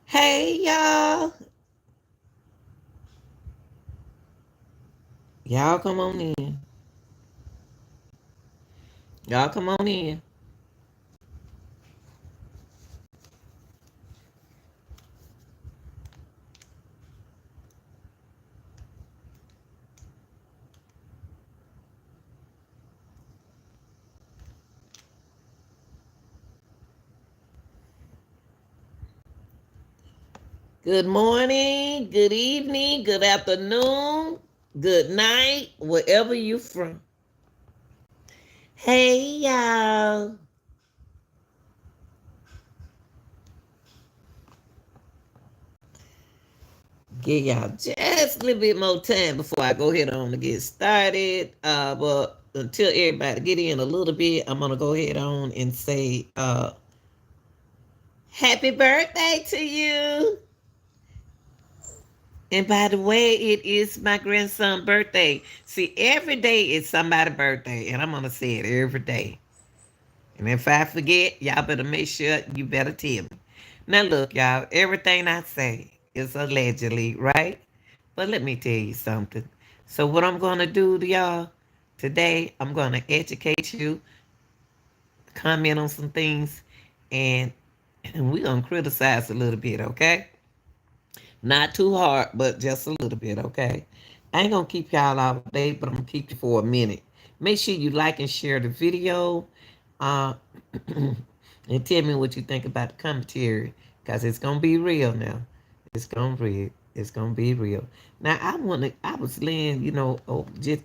Hey y'all. Y'all come on in. Y'all come on in. Good morning, good evening, good afternoon, good night, wherever you from. Hey y'all. Give y'all just a little bit more time before I go ahead on to get started. But until everybody get in a little bit, I'm gonna go ahead on and say happy birthday to you. And by the way, it is my grandson's birthday. See, every day is somebody's birthday, and I'm gonna say it every day. And if I forget, y'all better make sure you better tell me. Now look, y'all, everything I say is allegedly, right? But let me tell you something. So what I'm gonna do to y'all today, I'm gonna educate you, comment on some things, and we're gonna criticize a little bit, okay? Not too hard, but just a little bit, okay? I ain't gonna keep y'all all day, but I'm gonna keep you for a minute. Make sure you like and share the video. Uh, and tell me what you think about the commentary, because it's gonna be real now. It's gonna be real. Now I was laying, just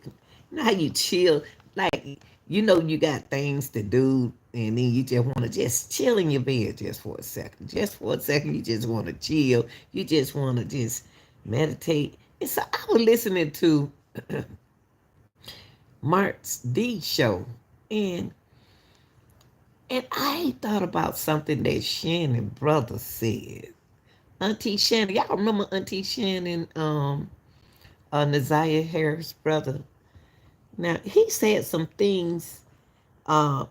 how you chill, like you got things to do, and then you just want to just chill in your bed just for a second. Just for a second, you just want to chill. You just want to just meditate. And so I was listening to Mark's D show, and and I thought about something that Shannon brother said. Auntie Shannon, y'all remember Auntie Shannon, Naziah Harris' brother? Now he said some things. Uh,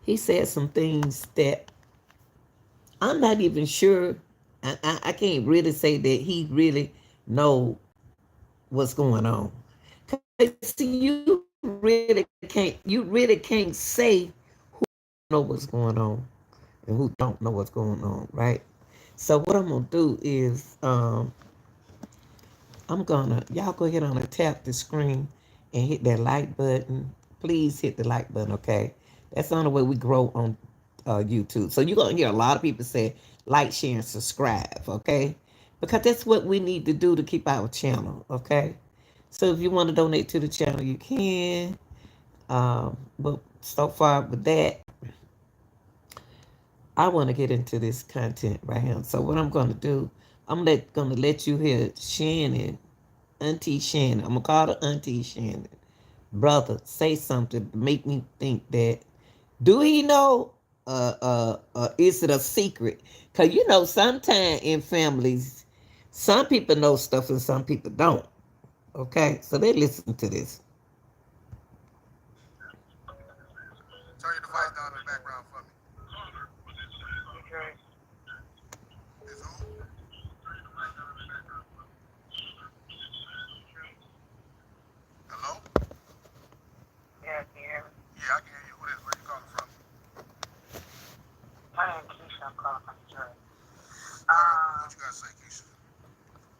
he said some things that I'm not even sure. I can't really say that he really know what's going on. 'Cause see, you really can't say know what's going on and who don't know what's going on, right? So what I'm gonna do is I'm gonna y'all go ahead on and tap the screen and hit that like button. Please hit the like button, okay? That's the only way we grow on YouTube. So you're gonna hear a lot of people say like, share, and subscribe, okay? Because that's what we need to do to keep our channel, okay? So if you want to donate to the channel, you can. But so far with that, I want to get into this content right here. So what I'm gonna do, gonna let you hear Shannon, Auntie Shannon. I'm gonna call her Auntie Shannon. Brother, say something to make me think that do he know? Is it a secret? Cause sometimes in families, some people know stuff and some people don't. Okay, so they listen to this. Turn your device down in the background for me. Is who? Hello? Yeah, can you hear me? Yeah, I can hear you. Who this? Where you calling from? My name is Keisha. I'm calling from Detroit. All right. What you got to say, Keisha?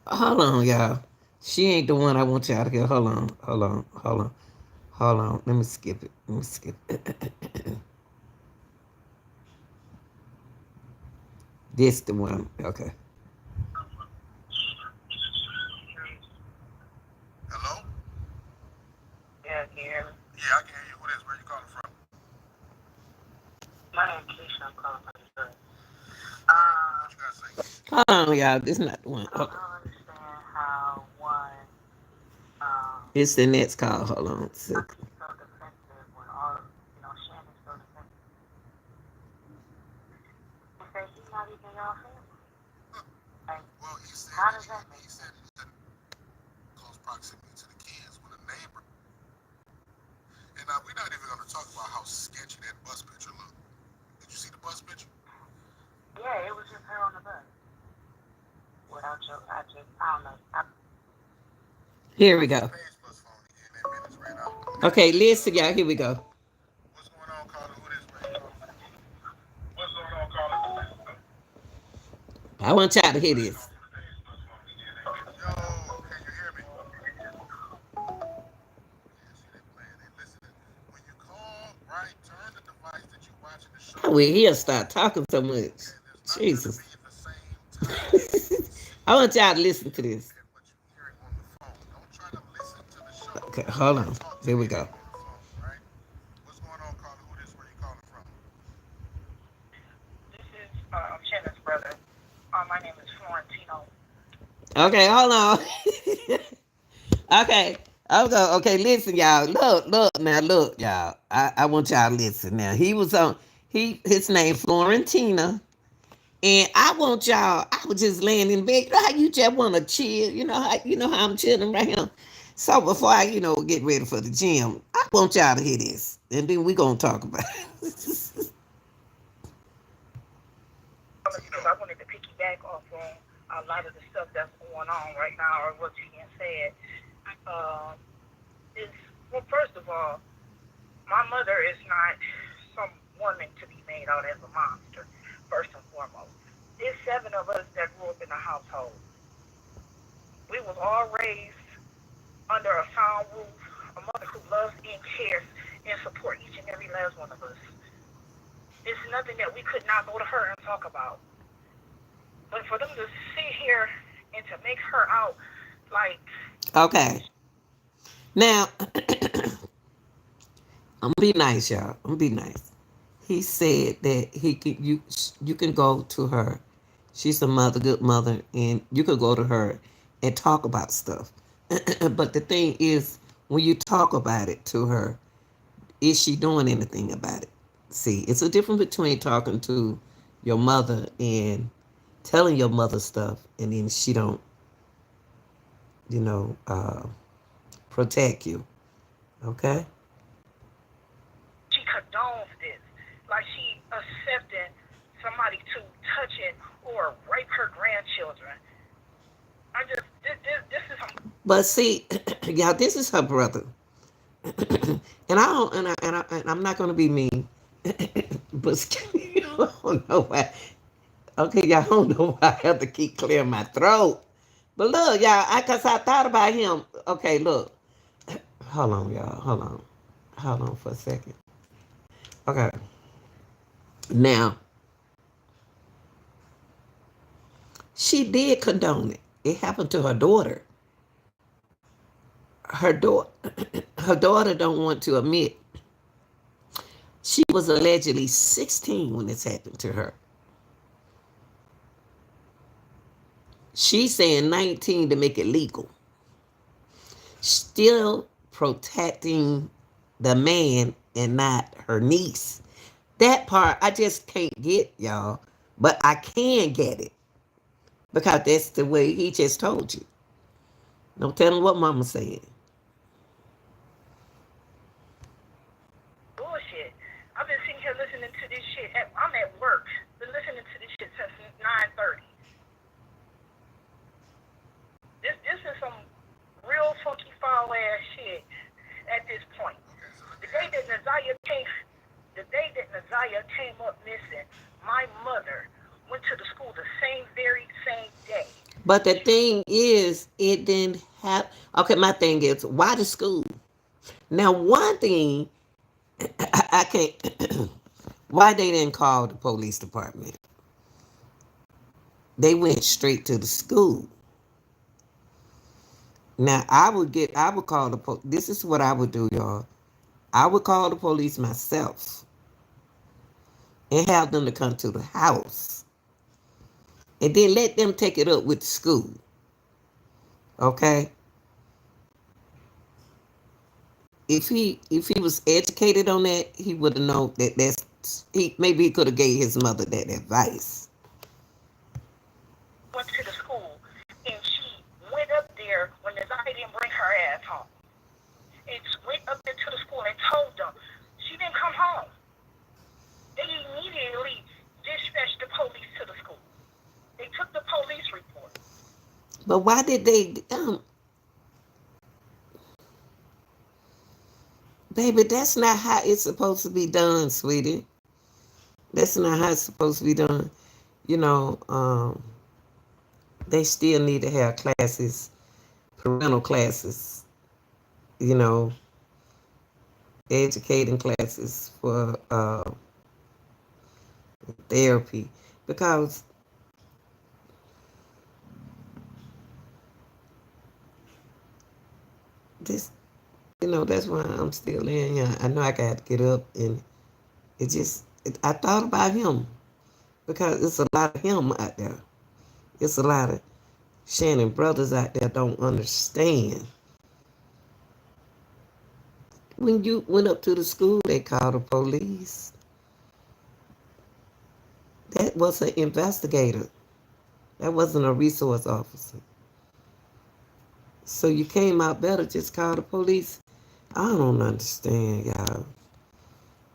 Hold on, y'all. She ain't the one I want y'all to hear. Hold on. Let me skip it. Let me skip it. This the one. Okay. Hello? Yeah, can you hear me? Yeah, I can hear you. Who this? Where you calling from? My name is Keisha. I'm calling from Detroit. All right. What you got to say, Keisha? Hold on, y'all. This is not the one. I don't understand how one It's the next call. Hold on a I second. get so defensive when all Shannon's so defensive. He said he's not even y'all family. Like, Well, he said how that does that make he said sense? that he had close proximity to the kids with a neighbor. And now we're not even going to talk about how sketchy that bus picture looked. Did you see the bus picture? Yeah, it was just I don't know. Here we Your go. page plus phone again. That minutes ran out. Okay, listen, y'all. Here we go. What's going on, caller? Who this? Where you calling from? What's going on, caller? I want y'all to hear this. Yo, can you hear me? Yeah, see, they playing, they listening. When you call, right, turn the device that you're watching the show I will from hear on. start talking so much. Okay, there's not going to Jesus. be the same time that you see I want on y'all the to listen to video this. and what you're hearing on the phone. Don't try to listen to the show Okay, hold and on. talk to Here me we when go. you're on the phone, right? What's going on, caller? Who this? Where you calling from? This is Shannon's brother. My name is Florentino. Okay, hold on. Okay. I'll go. Okay, listen, y'all. Look, now look, y'all. I want y'all to listen now. He was on his name Florentina. And I want y'all, I was just laying in bed. You know how you just want to chill? You know how I'm chilling right here. So before I, get ready for the gym, I want y'all to hear this. And then we gonna talk about it. Because I wanted to piggyback off on a lot of the stuff that's going on right now, or what's being said. Um, is well, first of all, my mother is not some woman to be made out as a monster. First and foremost, there's seven of us that grew up in a household. We was all raised under a sound roof, a mother who loves and cares and support each and every last one of us. It's nothing that we could not go to her and talk about. But for them to sit here and to make her out like Okay. Now, I'm gonna be nice, y'all. I'm gonna be nice. He said that you can go to her. She's a mother, good mother, and you could go to her and talk about stuff. But the thing is, when you talk about it to her, is she doing anything about it? See, it's a difference between talking to your mother and telling your mother stuff, and then she don't, you know, uh, protect you. Okay. she condones this, like she accepting somebody to touch it or rape her grandchildren. I just this is some But see, y'all, this is her brother, and I don't, and I'm not gonna be mean, but I don't know why. Okay, y'all don't know why I have to keep clearing my throat. But look, y'all, cause I thought about him. Okay, look, hold on, y'all, hold on for a second. Okay, now she did condone it. It happened to her daughter. Her daughter, her daughter don't want to admit she was allegedly 16 when this happened to her. She's saying 19 to make it legal. Still protecting the man and not her niece. That part I just can't get, y'all. But I can get it because that's the way he just told you. Don't tell him what mama said. bullshit. I've been sitting here listening to this shit. I'm at work. Been listening to this shit since 9:30. This is some real funky foul ass shit at this point. Okay, so let The me day ask that you. Nazaya came, the day that Nazaya came up missing, my mother went to the school the same very same day. But the thing is, it didn't have. Okay, my thing is, why the school? Now, one thing I can't. Why they didn't call the police department? They went straight to the school. Now, I would call this is what I would do, y'all. I would call the police myself and have them to come to the house, and then let them take it up with the school. Okay, if he was educated on that, he would have known that he maybe he could have gave his mother that advice. Went to the school and she went up there when Nazaya didn't bring her ass home. And went up there to the school and told them she didn't come home. They immediately dispatched the police to the school. They took the police report. But why did they, baby? That's not how it's supposed to be done, sweetie. That's not how it's supposed to be done. You know, they still need to have classes, parental classes. You know, educating classes for therapy because this, you know, that's why I'm still in here. I know I got to get up, and I thought about him because it's a lot of him out there. It's a lot of Shannon brothers out there don't understand. When you went up to the school, they called the police. That was an investigator. That wasn't a resource officer. So you came out better, just call the police. I don't understand, y'all.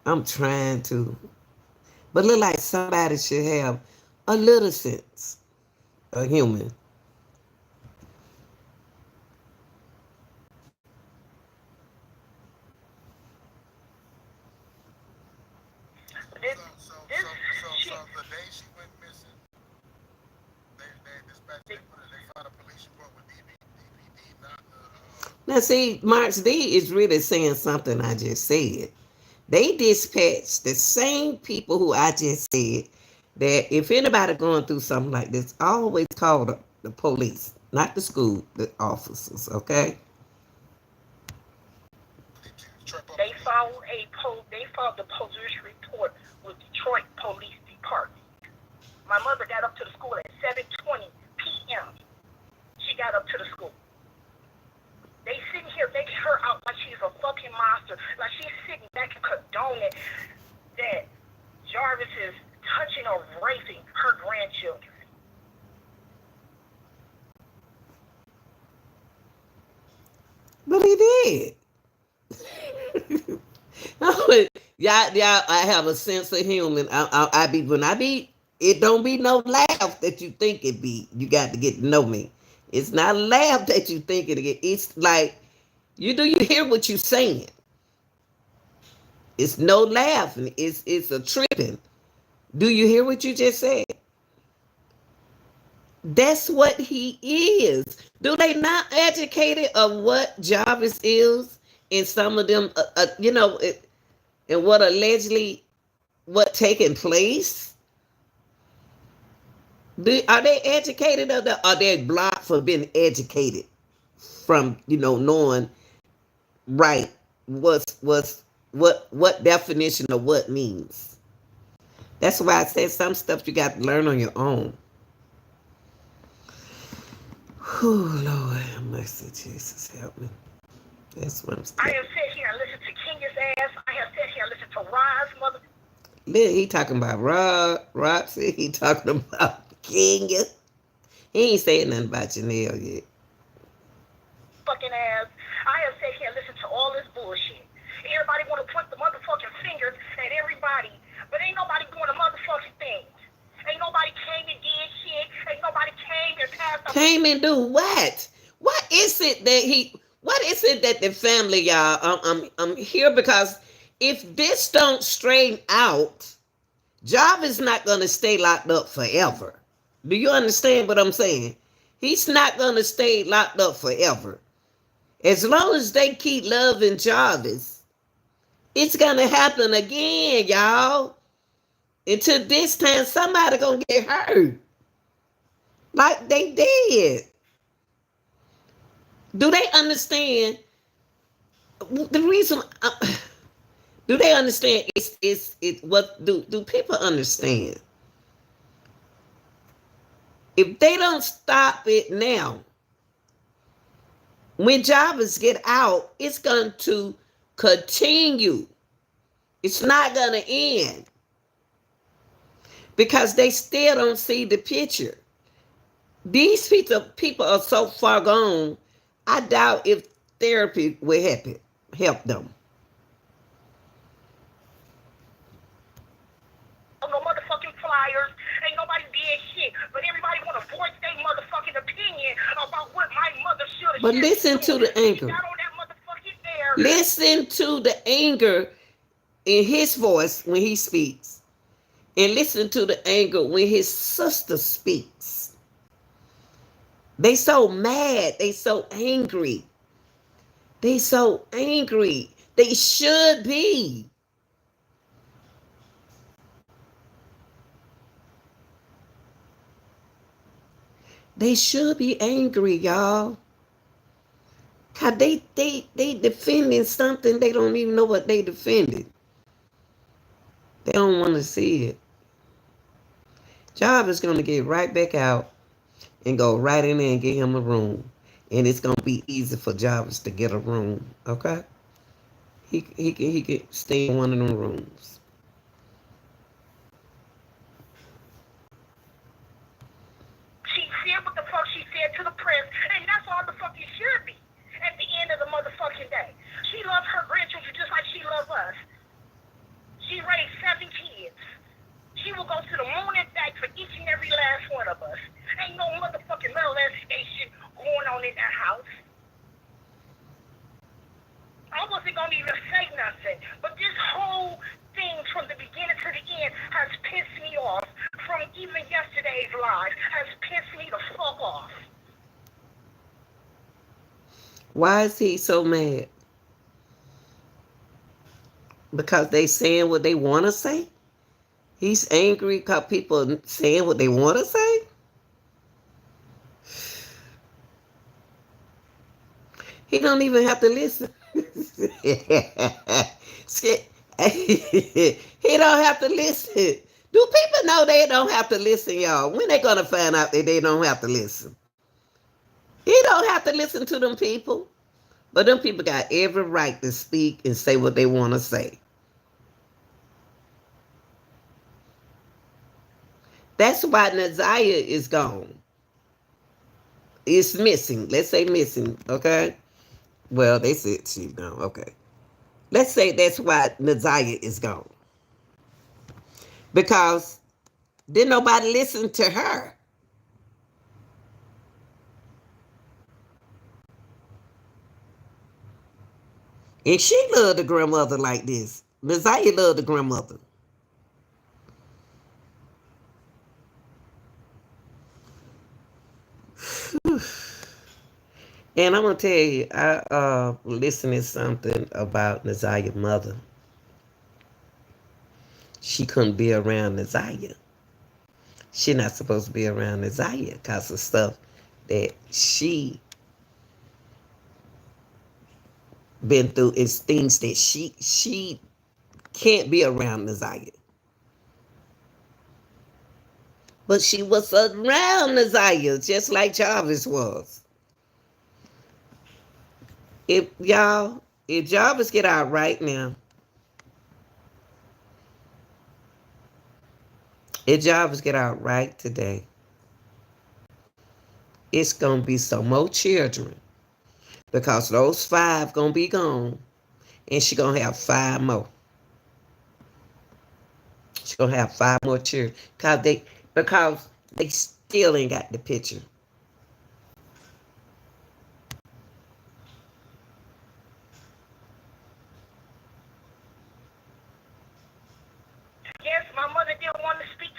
I'm trying to. But look like somebody should have a little sense, a human. This, this So shit, the day she went missing, they dispatched, they, they found a police report with DPD, not the, Now, see, Mark's D is really saying something I just said. They dispatched the same people who I just said that if anybody going through something like this, always call the police, not the school, the officers, okay? trip up they the filed they filed the police report with Detroit Police Department. My mother got up to the school at 7:20 p.m. She got up to the school. They sitting here making her out like she's a fucking monster, like she's sitting back and condoning that Jarvis is touching or raping her grandchildren. But he did. Y'all, I have a sense of humor. I be when I be. It don't be no laugh that you think it be. You got to get to know me. It's not a laugh that you think it. It's like you hear what you saying. It's no laughing. It's a tripping. Do you hear what you just said? That's what he is. Do they not educated of what Jarvis is? And some of them, and what allegedly what taking place? Are they educated or are they blocked for being educated from knowing right what definition of what means? That's why I said some stuff you got to learn on your own. Oh Lord have mercy, Jesus help me. That's what I'm I saying. have sat here and listened to Kenya's ass. I have sat here and listened to Rod's mother He talking about Roxy. He talking about Kenya. He ain't saying nothing about Janelle yet. fucking ass. I have sat here and listened to all this bullshit. Everybody want to point the motherfucking fingers at everybody, but ain't nobody doing the motherfucking things. Ain't nobody came and did shit. Ain't nobody came and passed up. Came and do what? What is it that he? What is it that the family, y'all? I'm here because if this don't straighten out, Job is not gonna stay locked up forever. Do you understand what I'm saying? He's not gonna stay locked up forever. As long as they keep loving Jarvis, it's gonna happen again, y'all. Until this time, somebody gonna get hurt, like they did. Do they understand the reason? Do they understand? It's what do people understand? If they don't stop it now, when Jarvis get out, it's going to continue. It's not going to end because they still don't see the picture. These people are so far gone. I doubt if therapy will help them. No motherfucking flyers. Ain't nobody did shit. But everybody want to voice their motherfucking opinion of her But shit listen to soon. the She anger. got on that motherfucking air. Listen to the anger in his voice when he speaks. And listen to the anger when his sister speaks. They so mad. They so angry. They so angry. They should be. They should be angry, y'all. Cause they defending something they don't even know what they defended. They don't want to see it. Job is gonna get right back out and go right in there and get him a room. And it's gonna be easy for Jarvis to get a room. Okay? He can stay in one of them rooms. She said what the fuck she said to the press, and that's all the fuck it should be at the end of the motherfucking day. She loves her grandchildren just like she loves us. She raised 7 kids. She will go to the moon and back for each and every last one of us. Ain't no motherfucking molestation going on in that house. I wasn't gonna even say nothing, but this whole thing from the beginning to the end has pissed me off. From even yesterday's live has pissed me the fuck off. Why is he so mad? Because they saying what they want to say? He's angry because people saying what they want to say? He don't even have to listen. He don't have to listen. Do people know they don't have to listen, y'all? When they gonna find out that they don't have to listen? He don't have to listen to them people. But them people got every right to speak and say what they want to say. That's why Naziah is gone. It's missing. Let's say missing, okay? Well, they said she's gone, okay. Let's say that's why Naziah is gone. Because didn't nobody listen to her. And she loved the grandmother like this. Naziah loved the grandmother. And I'm gonna tell you, I listened to something about Naziah's mother. She couldn't be around Naziah. She not supposed to be around Naziah because of stuff that she been through. It's things that she can't be around Naziah. But she was around Naziah just like Jarvis was. If Jarvis get out right now, if Jarvis get out right today, it's gonna be some more children because those 5 gonna be gone, and she gonna have 5 more. She gonna have 5 more children because they still ain't got the picture. Yes, my mother didn't want to speak,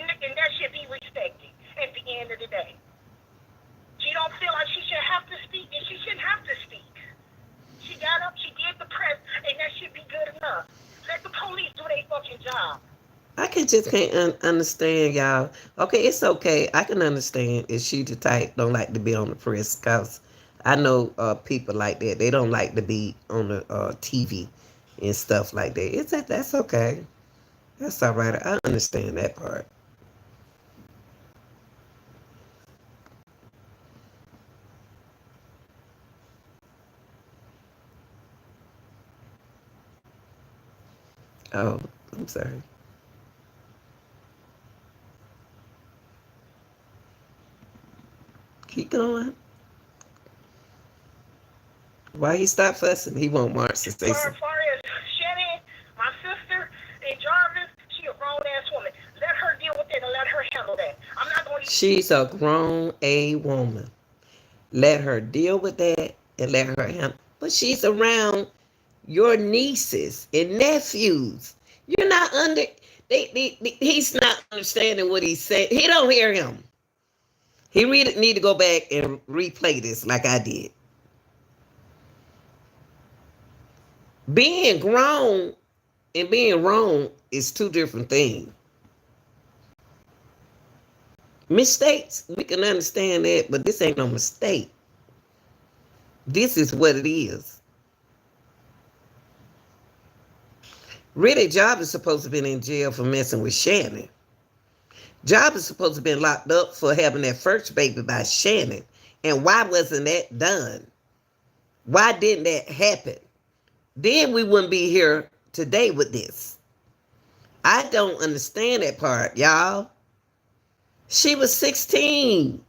and that should be respected at the end of the day. She don't feel like she should have to speak, and she shouldn't have to speak. She got up, she did the press, and that should be good enough. Let the police do their fucking job. I can just can't understand y'all. Okay, it's okay. I can understand if she the type don't like to be on the press because I know people like that. They don't like to be on the TV and stuff like that. That's okay. That's all right. I understand that part. Oh, I'm sorry. Keep going. Why he stop fussing? He want Mark to say Far, something. far as Shannon, my sister, and Jarvis, she a grown ass woman. Let her deal with it and let her handle that. I'm not going to. She's a grown a woman. Let her deal with that and let her handle. But she's around your nieces and nephews. You're not under. He's not understanding what he's saying. He don't hear him. He really need to go back and replay this like I did. Being grown and being wrong is two different things. Mistakes, we can understand that, but this ain't no mistake. This is what it is. Really, Job is supposed to have been in jail for messing with Shannon. Job is supposed to have been locked up for having that first baby by Shannon. And why wasn't that done? Why didn't that happen? Then we wouldn't be here today with this. I don't understand that part, y'all. She was 16.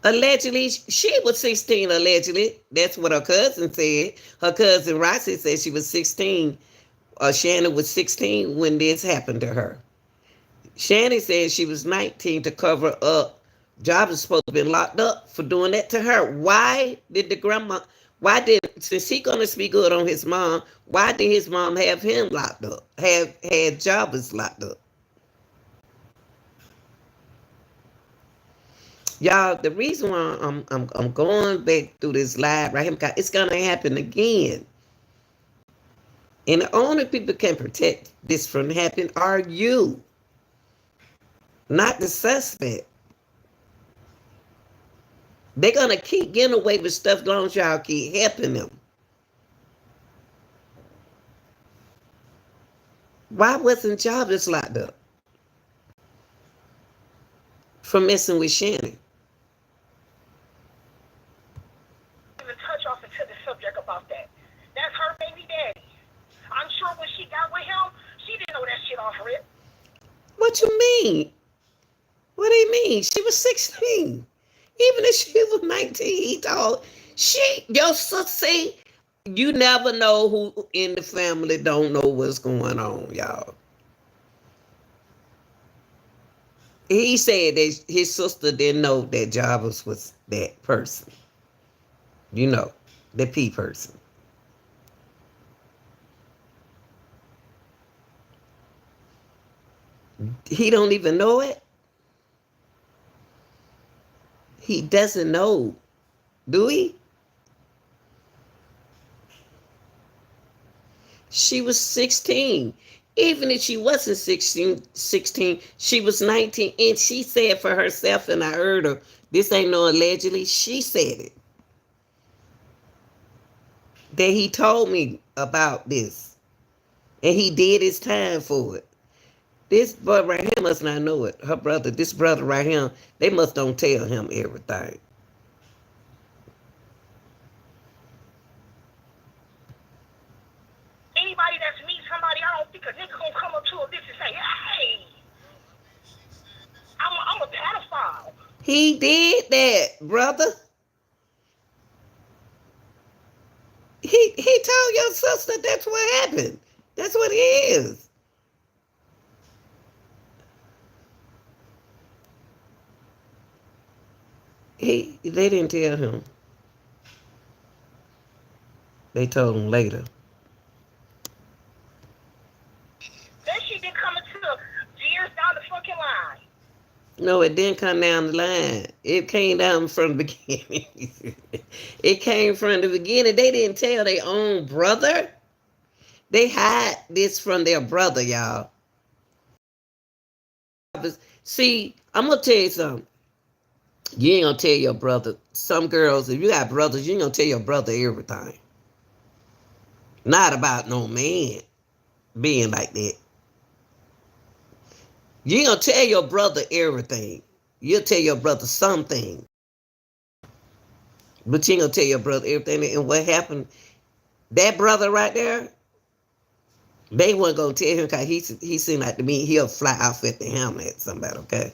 Allegedly, she was 16, allegedly. That's what her cousin said. Her cousin Rossi said she was 16. Shannon was 16 when this happened to her. Shannon said she was 19 to cover up. Job is supposed to have been locked up for doing that to her. Why did the grandma, since he gonna speak good on his mom, why did his mom have him locked up? Had Jobbers locked up? Y'all, the reason why I'm going back through this live right here, it's gonna happen again. And the only people can protect this from happening are you, not the suspect. They're gonna keep getting away with stuff as long as y'all keep helping them. Why wasn't Jobbers locked up for messing with Shannon? Even touch off into the subject about that. That's her baby daddy. I'm sure when she got with him, she didn't know that shit off rip. What you mean? What do you mean? She was 16. Even if she was 19, he told your sister, see, you never know who in the family don't know what's going on, y'all. He said that his sister didn't know that Jarvis was that person. You know, the P person. He don't even know it. He doesn't know, do he? She was 16. Even if she wasn't 16, she was 19. And she said for herself, and I heard her, this ain't no allegedly, she said it. That he told me about this. And he did his time for it. This boy right here must not know it. Her brother, this brother right here, they must don't tell him everything. Anybody that's meet somebody, I don't think a nigga gonna come up to a bitch and say, hey, I'm a pedophile. He did that, brother. He told your sister that's what happened. That's what it is. They didn't tell him. They told him later. That shit didn't come until years down the fucking line. No, it didn't come down the line. It came down from the beginning. It came from the beginning. They didn't tell their own brother. They hide this from their brother, y'all. See, I'm going to tell you something. You ain't going to tell your brother. Some girls, if you got brothers, you ain't going to tell your brother everything. Not about no man being like that. You ain't going to tell your brother everything. You'll tell your brother something. But you ain't going to tell your brother everything. And what happened, that brother right there, they weren't going to tell him because he seemed like to me he'll fly off at the helmet at somebody, okay?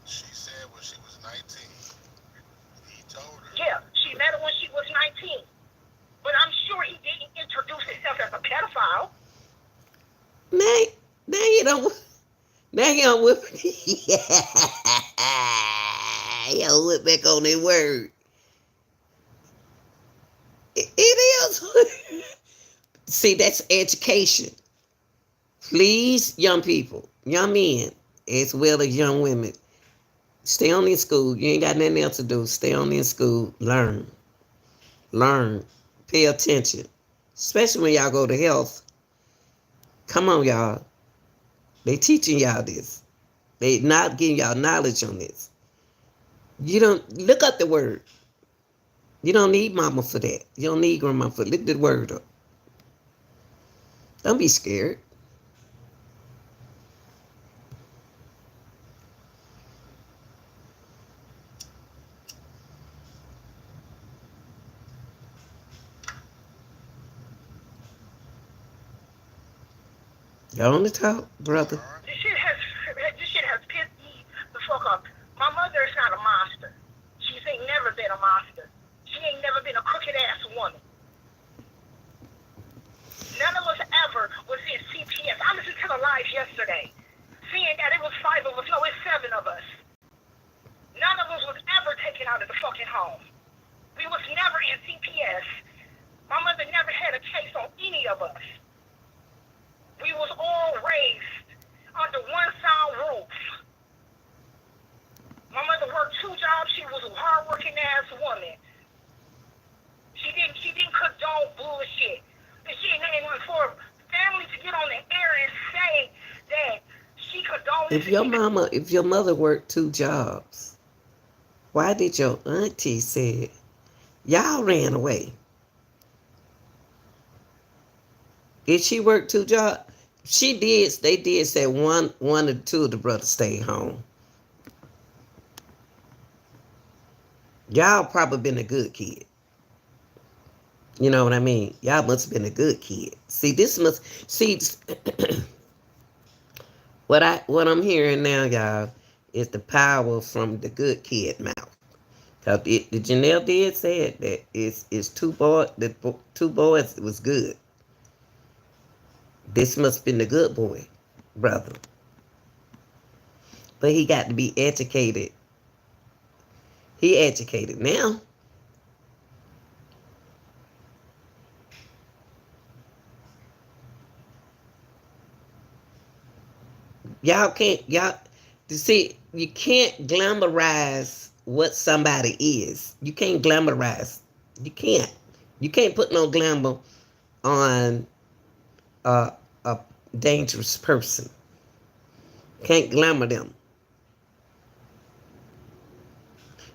She said when she was 19. He told her. Yeah, she met her when she was 19. But I'm sure he didn't introduce himself as a pedophile. Now you don't. Now he don't whip. He don't whip back on that word. It is. See, that's education. Please, young people, young men, as well as young women, stay on in school. You ain't got nothing else to do. Stay on in school. Learn. Learn. Pay attention. Especially when y'all go to health. Come on, y'all. They teaching y'all this. They not giving y'all knowledge on this. You don't look up the word. You don't need mama for that. You don't need grandma for it. Look the word up. Don't be scared. Y'all on the talk, brother. This shit has pissed me the fuck off. My mother is not a monster. She's ain't never been a monster. She ain't never been a crooked ass woman. None of us ever was in CPS. I listened to the live yesterday, seeing that it was 5 of us. No, it's 7 of us. None of us was ever taken out of the fucking home. We was never in CPS. My mother never had a case on any of us. We was all raised under one sound roof. My mother worked 2 jobs. She was a hardworking ass woman. She didn't condone bullshit. And she ain't for family to get on the air and say that she condoned. If your mother worked 2 jobs, why did your auntie say y'all ran away? If she worked 2 jobs, she did. They did say one or 2 of the brothers stayed home. Y'all probably been a good kid. You know what I mean? Y'all must have been a good kid. See, what I'm hearing now, y'all, is the power from the good kid mouth. Cause the Janelle did say it, that it's 2 boys. The 2 boys was good. This must have been the good boy, brother. But he got to be educated. He educated now. You can't glamorize what somebody is. You can't glamorize. You can't. You can't put no glamour on a dangerous person. Can't glamour them.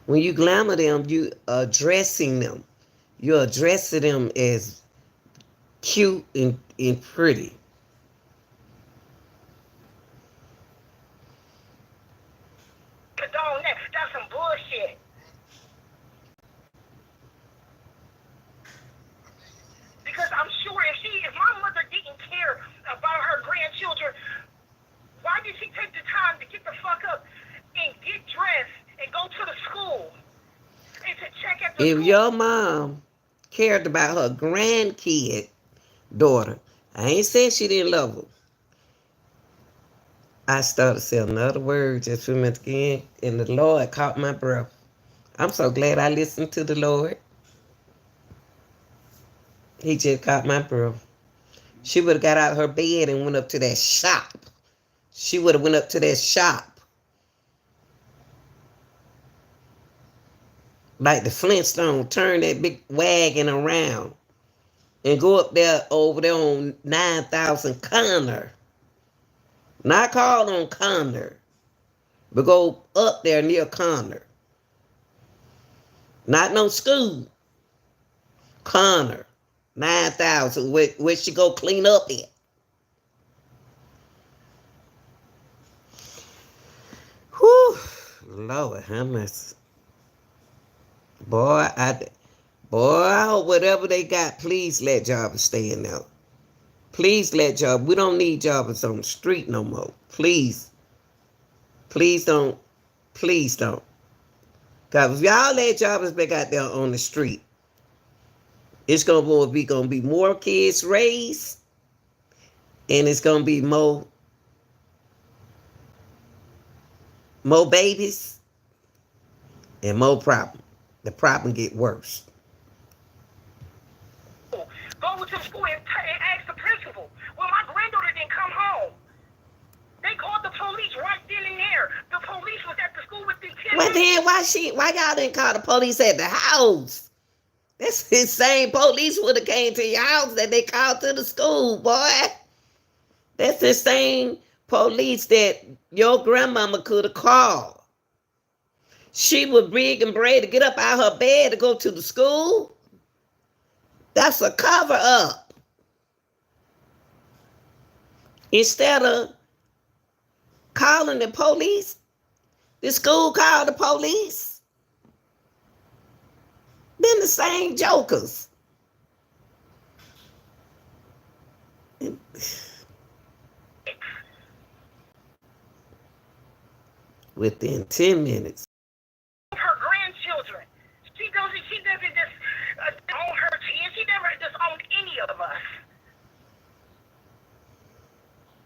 When you glamour them, you addressing them. You're addressing them as cute and pretty. Condone that. That's some bullshit. Because I'm sure if my mother didn't care about her grandchildren, why did she take the time to get the fuck up and get dressed and go to the school and to check at the If school? your mom cared about her grandkid daughter, I ain't saying she didn't love her. I started saying another word just a minute again, and the Lord caught my breath. I'm so glad I listened to the Lord. He just caught my breath. She would have got out of her bed and went up to that shop. She would have went up to that shop. Like the Flintstone, turn that big wagon around and go up there over there on 9,000 Connor. Not called on Connor, but go up there near Connor. Not no school. Connor. 9,000. Where she go clean up at. Whew. Lord, how much? Boy, I hope whatever they got, please let jobbers stay in there. Please let jobbers. We don't need jobbers on the street no more. Please. Please don't. Please don't. Because if y'all let jobbers back out there on the street, it's gonna be more kids raised, and it's gonna be more More babies and more problem. The problem get worse. Go to school and ask the principal. Well, my granddaughter didn't come home. They called the police right then and there. The police was at the school within 10 Well minutes. then why y'all didn't call the police at the house? That's the same police would have came to your house that they called to the school, boy. That's the same police that your grandmama could have called. She was big and brave to get up out her bed to go to the school. That's a cover up. Instead of calling the police, the school called the police. Then the same jokers. Within 10 minutes. Her grandchildren. She doesn't just own her kids. She never just owned any of us.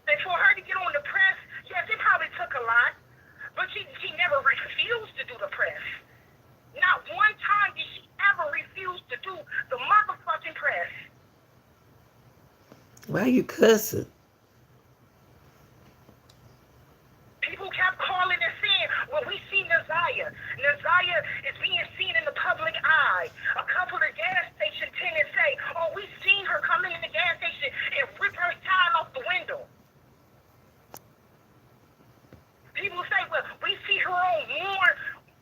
And for her to get on the press, yes, it probably took a lot, but she never refused to do the press. Not one time did she ever refuse to do the motherfucking press. Why you cussing? People kept calling and saying, well, we see Naziah. Naziah is being seen in the public eye. A couple of gas station tenants say, oh, we seen her come in the gas station and rip her tile off the window. People say, well, we see her on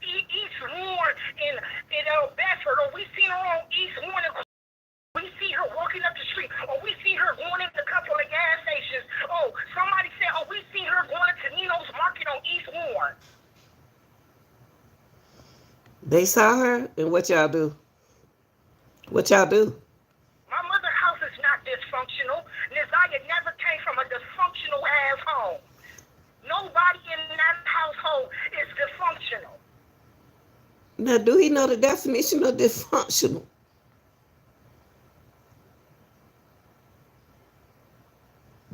East Warren in Bedford, or we seen her on East Warren. We see her walking up the street, or we see her going into a couple of gas stations. Oh, somebody said, oh, we see her going to Nino's Market on East Warren. They saw her, and what y'all do? What y'all do? My mother's house is not dysfunctional. Naziah never came from a dysfunctional ass home. Nobody in that household is dysfunctional. Now, do he know the definition of dysfunctional?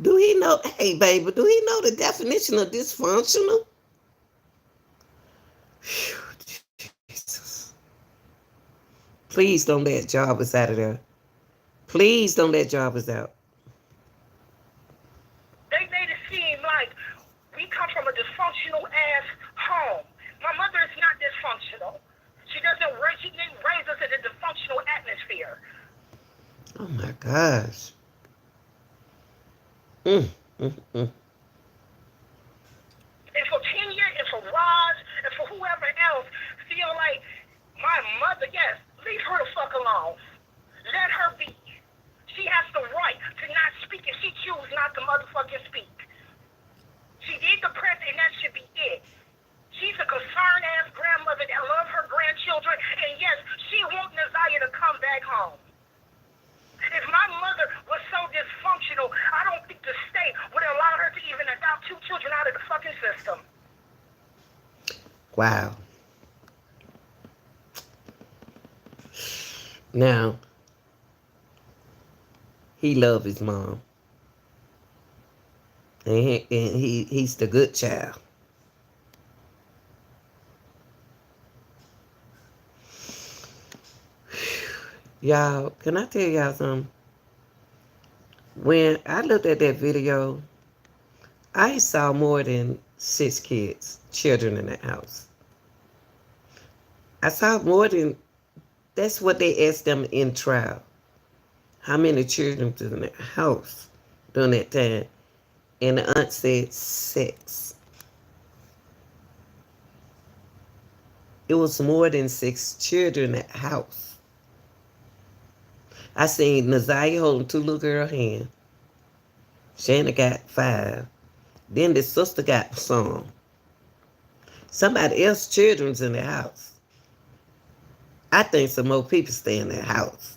Do he know, hey, baby, do he know the definition of dysfunctional? Whew, Jesus. Please don't let Jarvis out of there. Please don't let Jarvis out. They made it seem like we come from a dysfunctional ass home. My mother is not dysfunctional. She didn't raise us in a dysfunctional atmosphere. Oh my gosh. Mm. And for Kenya and for Raj and for whoever else feel like my mother, yes, leave her the fuck alone. Let her be. She has the right to not speak if she chooses not to motherfucking speak. She did the press and that should be it. She's a concerned ass grandmother that loves her grandchildren, and yes, she wants Naziah to come back home. If my mother was so dysfunctional, I don't think the state would allow her to even adopt 2 children out of the fucking system. Wow. Now, he loved his mom. And he's the good child. Y'all, can I tell y'all something? When I looked at that video, I saw more than 6 children in the house. I saw more than, that's what they asked them in trial. How many children was in the house during that time? And the aunt said 6. It was more than 6 children in the house. I seen Naziah holding 2 little girl hands. Shannon got 5. Then the sister got some. Somebody else's children's in the house. I think some more people stay in the house.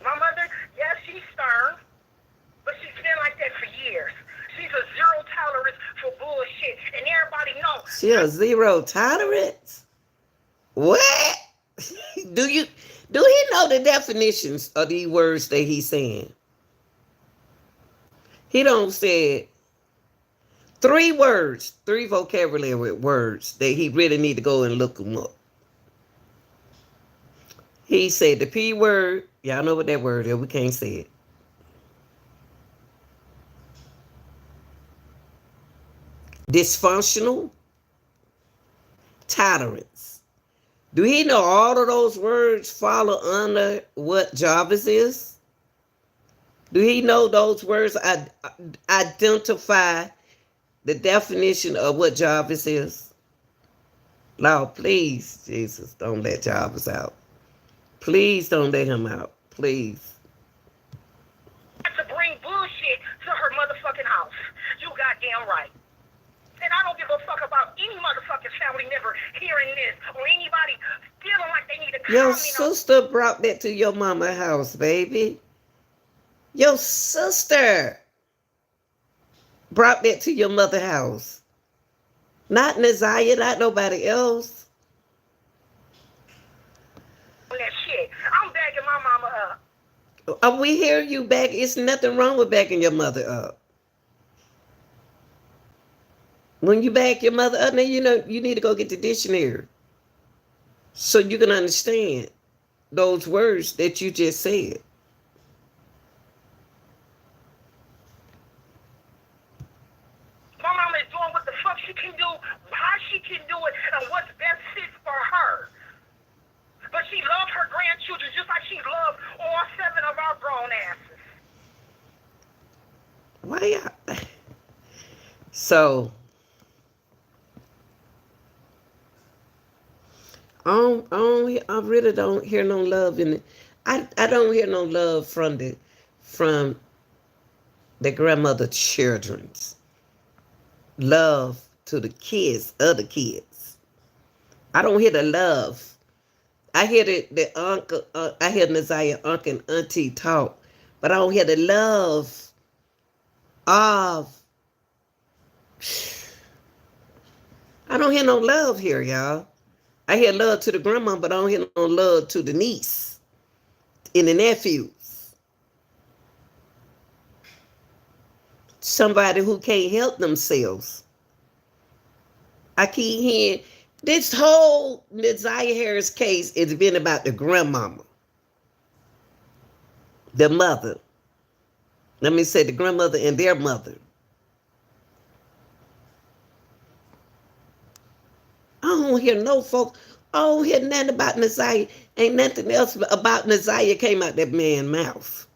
My mother, yes, she's stern, but she's been like that for years. She's a zero tolerance for bullshit, and everybody knows. She a 0 tolerance? What? do you do he know the definitions of these words that he's saying? He don't say three words, three vocabulary words that he really need to go and look them up. He said the P word. Y'all know what that word is. We can't say it. Dysfunctional tolerance. Do he know all of those words follow under what Jarvis is? Do he know those words identify the definition of what Jarvis is? Lord, please, Jesus, don't let Jarvis out. Please don't let him out. Please. To bring bullshit to her motherfucking house. You goddamn right. And I don't give a fuck about any motherfucking family member hearing this or anybody feeling like they need to Your comment on. sister brought that to your mama's house, baby. Your sister brought that to your mother's house. Not Naziah, not nobody else. That shit. I'm backing my mama up. We hear you back. It's nothing wrong with backing your mother up. When you back your mother up, now you know you need to go get the dictionary so you can understand those words that you just said. My mama is doing what the fuck she can do, how she can do it, and what's best fit for her. But she loved her grandchildren just like she loved all 7 of our grown asses. Why y'all? So I really don't hear no love in it. I don't hear no love from the grandmother children's love to the kids, other kids. I don't hear the love. I hear the uncle. I hear Naziah uncle and auntie talk, but I don't hear the love of. I don't hear no love here, y'all. I hear love to the grandma, but I don't hear no love to the niece and the nephews. Somebody who can't help themselves. I keep hearing this whole Naziah Harris case has been about the grandmama, the mother. Let me say the grandmother and their mother. I don't hear no folks. I don't hear nothing about Naziah. Ain't nothing else about Naziah came out that man's mouth.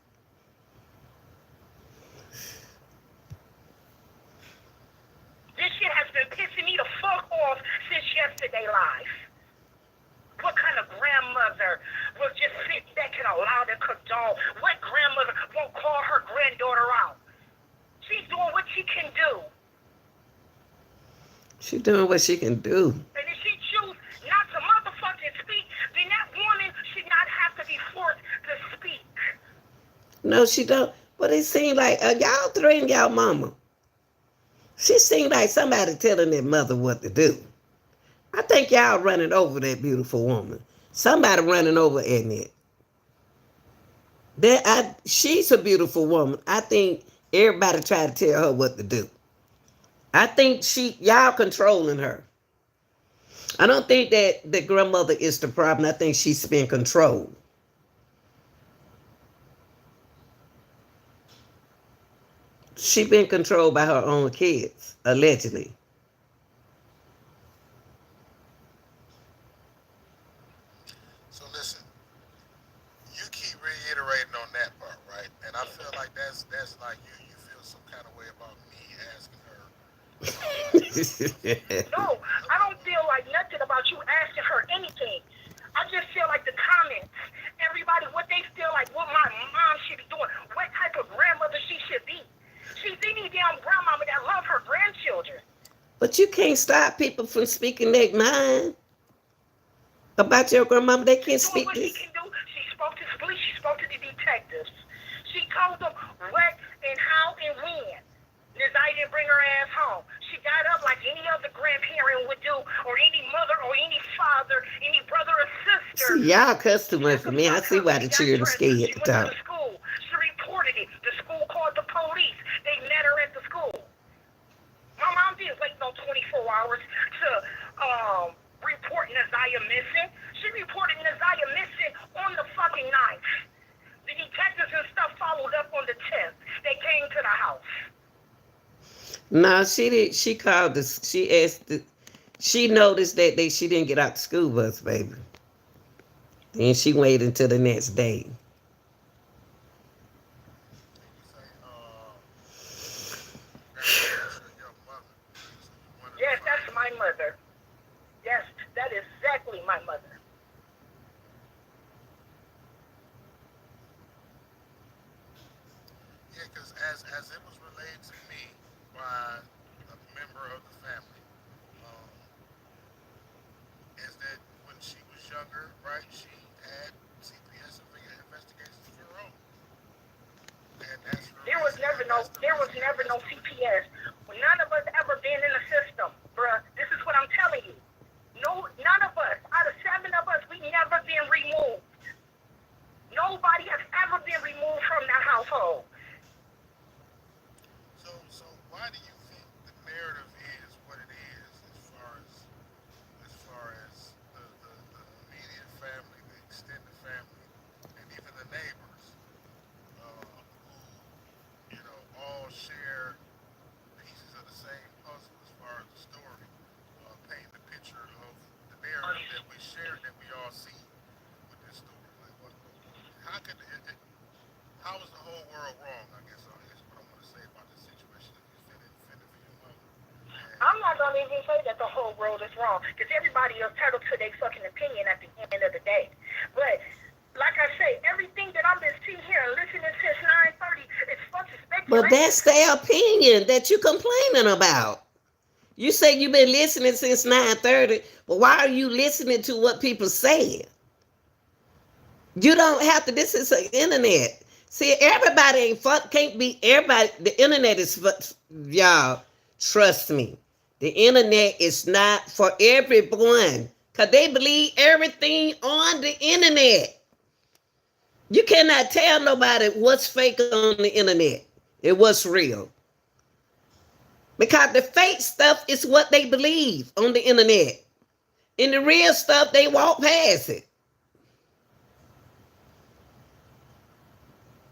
This shit has been pissing me the fuck off since yesterday live. What kind of grandmother will just sit back and allow to condone? What grandmother won't call her granddaughter out? She's doing what she can do. She doing what she can do. And if she choose not to motherfucking speak, then that woman should not have to be forced to speak. No, she don't. But it seems like y'all threaten y'all mama. She seemed like somebody telling that mother what to do. I think y'all running over that beautiful woman. Somebody running over Annette. She's a beautiful woman. I think everybody try to tell her what to do. I think y'all controlling her. I don't think that the grandmother is the problem. I think she's been controlled. She been controlled by her own kids, allegedly. So listen, you keep reiterating on that part, right? And I feel like that's like you feel some kind of way about me asking her. No, I don't feel like nothing about you asking her anything. I just feel like the comments, everybody, what they feel like, what my mom should be doing, what type of grandmother she should be. She's any damn grandmama that love her grandchildren. But you can't stop people from speaking their mind about your grandmama. They can't Doing speak what this. she can do. She spoke to the police. She spoke to the detectives. She told them what and how and when. Naziah didn't bring her ass home. She got up like any other grandparent would do, or any mother, or any father, any brother. Y'all cuss too much Shut for the me. I fuck see up. why She the got children dressed. scared She to went to talk. the school. She reported it. The school called the police. They met her at the school. My mom didn't wait no 24 hours to report Naziah missing. She reported Naziah missing on the fucking 9th. The detectives and stuff followed up on the 10th. They came to the house. No, she did. She called the. She asked. She noticed that she didn't get out the school bus, baby. And she waited until the next day. And you say, that's your mother. So you wanted to Yes, find that's out. my mother. Yes, that is exactly my mother. Yeah, because as it was relayed to me by a member of the family, um, is that when she was younger, right, she had CPS investigations of her own, and that's the There was reason. never And no that's the there was reason. And never that's no the. CPS. None of us ever been in the system, bruh. This is what I'm telling you. No, none of us. Out of 7 of us, we never been removed. Nobody has ever been removed from that household. So why do you think the narrative is what it is as far as the immediate family, the extended family, and even the neighbors, who all share pieces of the same puzzle as far as the story, painting the picture of the narrative that we share, that we all see with this story. Like, how could how is the whole world wrong? I guess is what I want to say about this situation. If you feel it for your mother, and I'm not gonna even say that the whole world is wrong, because everybody is entitled to their fucking opinion at the end of the day. But like I say, everything that I've been seeing here and listening since 9:30 is fucking But speculation. that's their opinion that you complaining about. You say you've been listening since 9:30, but why are you listening to what people say? You don't have to. This is the internet. See, everybody ain't fuck. Can't be everybody. The internet is for y'all. Trust me. The internet is not for everyone because they believe everything on the internet. You cannot tell nobody what's fake on the internet and what's real because the fake stuff is what they believe on the internet. And the real stuff, they walk past it.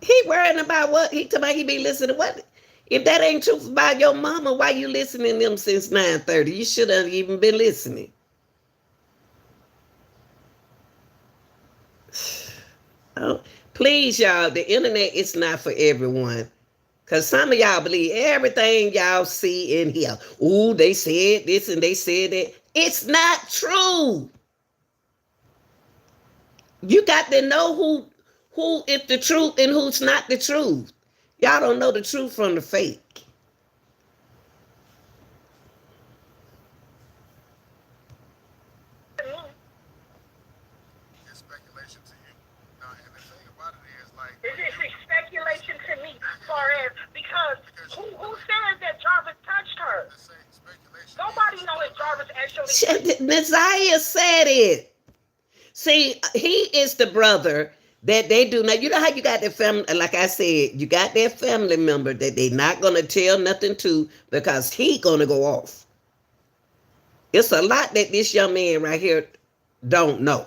He worrying about what he talking about. He be listening to what? If that ain't truth about your mama, why you listening to them since 9:30? You should have even been listening. Oh, please, y'all. The internet is not for everyone. Cause some of y'all believe everything y'all see in here. Ooh, they said this and they said that. It's not true. You got to know who is the truth and who's not the truth. Y'all don't know the truth from the fake. it's speculation to you. Now, and the thing about it is, like, This when is you, it's speculation to me, far yeah, as because because who says that Jarvis touched her? the same speculation means Nobody that you knows don't if know. Jarvis actually touched her. Messiah said it. See, he is the brother that they do. Now, you know how you got that family, like I said, you got that family member that they not going to tell nothing to because he going to go off. It's a lot that this young man right here don't know.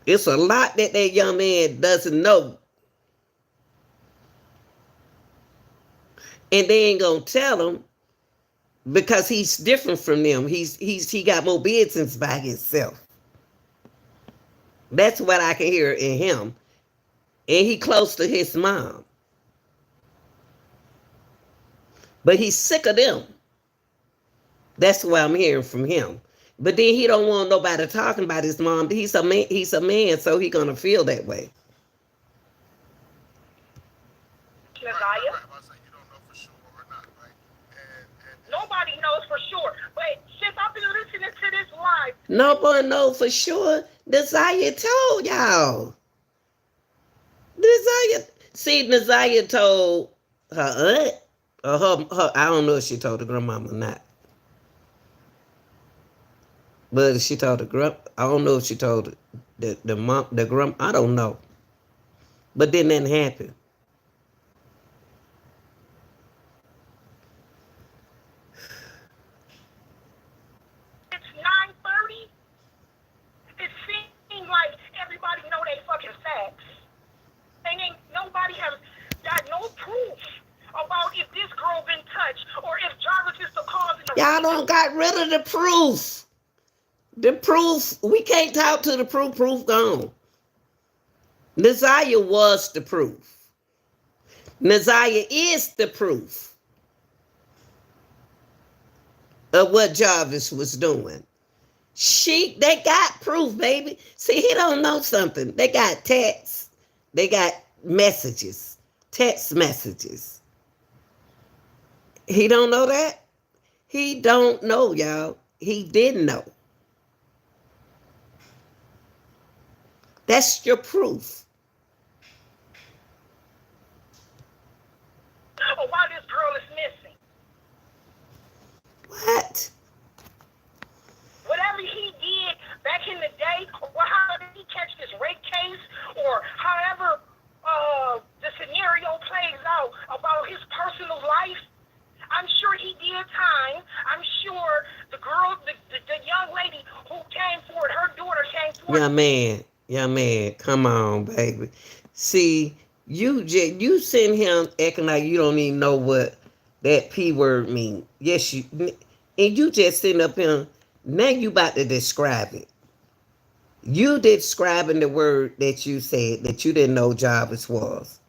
It's a lot that young man doesn't know. And they ain't going to tell him because he's different from them. He got more business by himself. That's what I can hear in him. And he close to his mom. But he's sick of them. That's what I'm hearing from him. But then he don't want nobody talking about his mom. He's a man. He's a man, so he gonna feel that way. Messiah. Right. About saying you don't know for sure or not, right? And Nobody knows for sure. But since I've been listening to this live, No one know for sure. Desire told y'all. Desire. See, Desire told her aunt or her. I don't know if she told the grandmama or not. But she told the grump. I don't know if she told the mom, the grump. I don't know. But then that happened. It's 9:30. It seemed like everybody know they fucking facts. And ain't nobody has got no proof about if this girl been touched or if Jarvis is the cause and the Y'all reason. don't got rid of the proof. The proof, we can't talk to the proof. Proof gone. Naziah was the proof. Naziah is the proof of what Jarvis was doing. They got proof, baby. See, he don't know something. They got texts. They got messages. Text messages. He don't know that. He don't know, y'all. He didn't know. That's your proof. Or why this girl is missing. What? Whatever he did back in the day, or how did he catch this rape case, or however the scenario plays out about his personal life, I'm sure he did time. I'm sure the girl, the young lady who came forward, her daughter came forward. Young man, come on, baby. See, you sitting here acting like you don't even know what that P word mean. Yes, and you just sitting up here. Now you about to describe it. You describing the word that you said that you didn't know Jarvis was.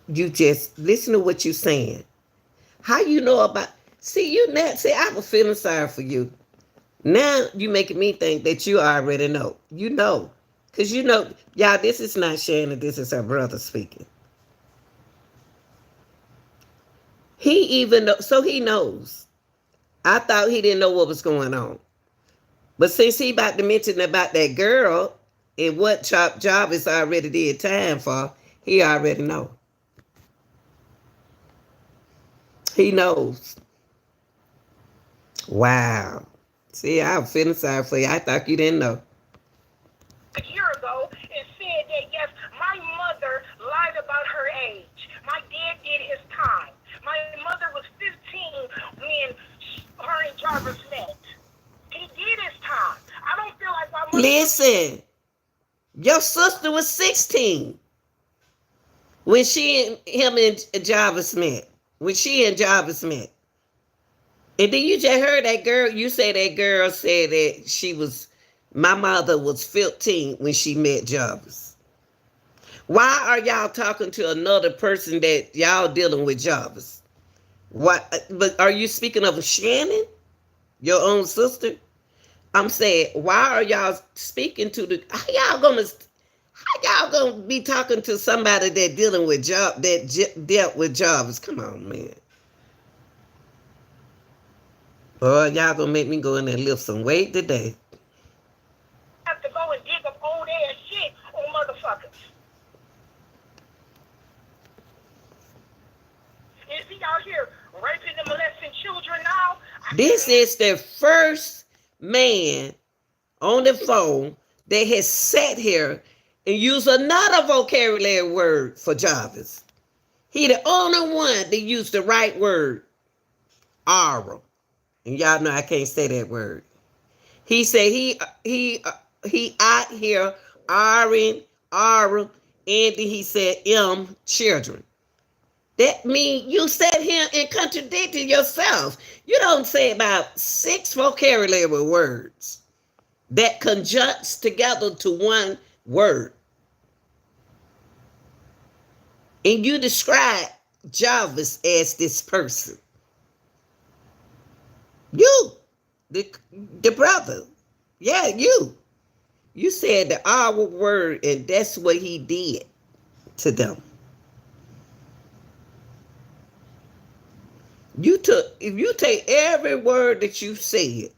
You just listen to what you saying. How you know about? See, you now. See, I was feeling sorry for you. Now you making me think that you already know. You know, cause you know, y'all. This is not Shannon. This is her brother speaking. He even know, so he knows. I thought he didn't know what was going on, but since he about to mention about that girl and what Jarvis already did time for, he already know. He knows. Wow. See, I'm feeling sorry for you. I thought you didn't know. A year ago and said that yes, my mother lied about her age. My dad did his time. My mother was 15 when her and Jarvis met. He did his time. I don't feel like my mother. Listen, your sister was 16 when she and him and Jarvis met. When she and Jarvis met. And then you just heard that girl, you say that girl said that my mother was 15 when she met Jarvis. Why are y'all talking to another person that y'all dealing with Jarvis? What? But are you speaking of Shannon, your own sister? I'm saying, why are y'all speaking to how y'all gonna be talking to somebody that dealing with dealt with Jarvis? Come on, man. Boy, y'all gonna make me go in there and lift some weight today. Have to go and dig up old ass shit on motherfuckers. Is he out here raping and molesting children now? This is the first man on the phone that has sat here and used another vocabulary word for Jarvis. He the only one that used the right word, oral. And y'all know I can't say that word. He said he out here oral, and then he said children. That means you sat here and contradicted yourself. You don't say about 6 vocabulary words that conjuncts together to one word. And you describe Jarvis as this person. You, the brother. Yeah, you. You said the our word, and that's what he did to them. If you take every word that you said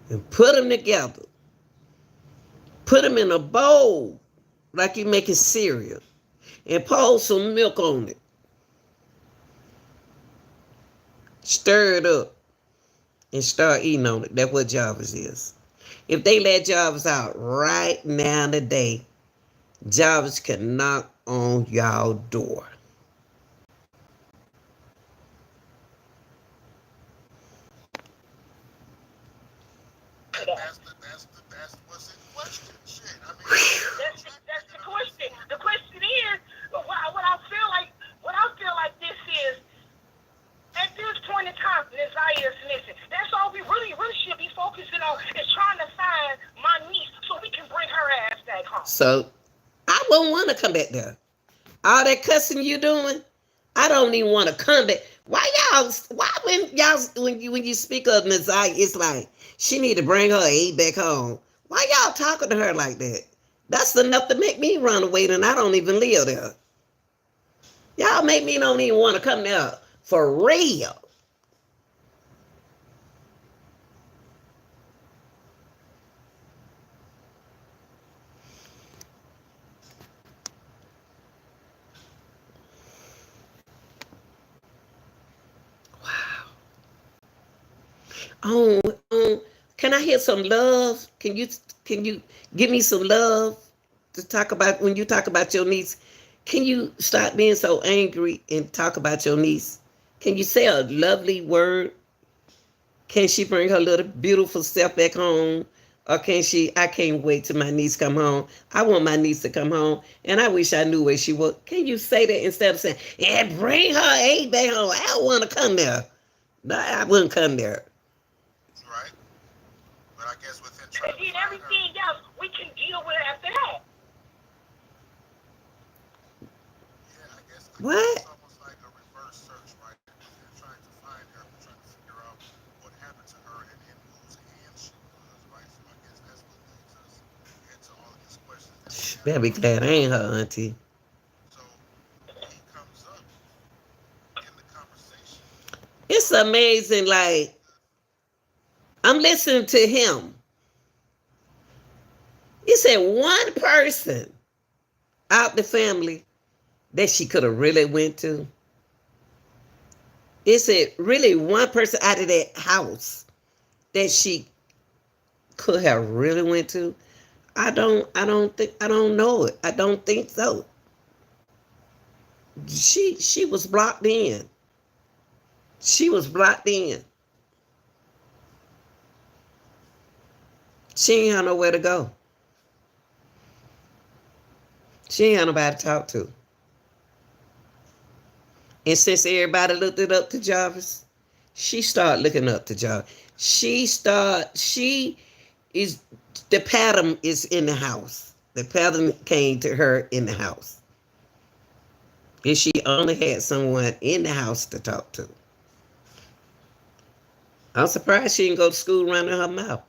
and put them together, put them in a bowl like you're making cereal, and pour some milk on it, stir it up, and start eating on it. That's what Jarvis is. If they let Jarvis out right now today, Jarvis can knock on y'all door. And that's what's in question. Shit. I mean, That's Jack the making a question. The question is, what I feel like this is, at this point in time, Desire is missing. That's all we really should be focusing on is trying to find my niece so we can bring her ass back home. So I wouldn't want to come back there. All that cussing you doing, I don't even want to come back. Why y'all? Why when you speak of Nazaya, it's like she need to bring her aid back home. Why y'all talking to her like that? That's enough to make me run away, and I don't even live there. Y'all make me don't even want to come there for real. Oh, can I hear some love? Can you give me some love to talk about when you talk about your niece? Can you stop being so angry and talk about your niece? Can you say a lovely word? Can she bring her little beautiful self back home? Or can she? I can't wait till my niece come home. I want my niece to come home, and I wish I knew where she was. Can you say that instead of saying, "Yeah, bring her A back home"? I don't want to come there. No, I wouldn't come there. right. But I guess within And trying to then find her, everything else we can deal with after that. yeah, I guess it's What? almost like a reverse search, right? Within trying to find her, we're trying to figure out what happened to her and in whose hands she was, right? So I guess that's what leads us into all of these questions that we have Better be about glad I ain't her auntie. so he comes up in the conversation. It's amazing. Like I'm listening to him. He said one person out the family that she could have really went to. It said really one person out of that house that she could have really went to. I don't know it. I don't think so. She was blocked in. She was blocked in. She ain't had nowhere to go. She ain't had nobody to talk to. And since everybody looked it up to Jarvis, she started looking up to Jarvis. She is, the pattern is in the house. The pattern came to her in the house. And she only had someone in the house to talk to. I'm surprised she didn't go to school running her mouth.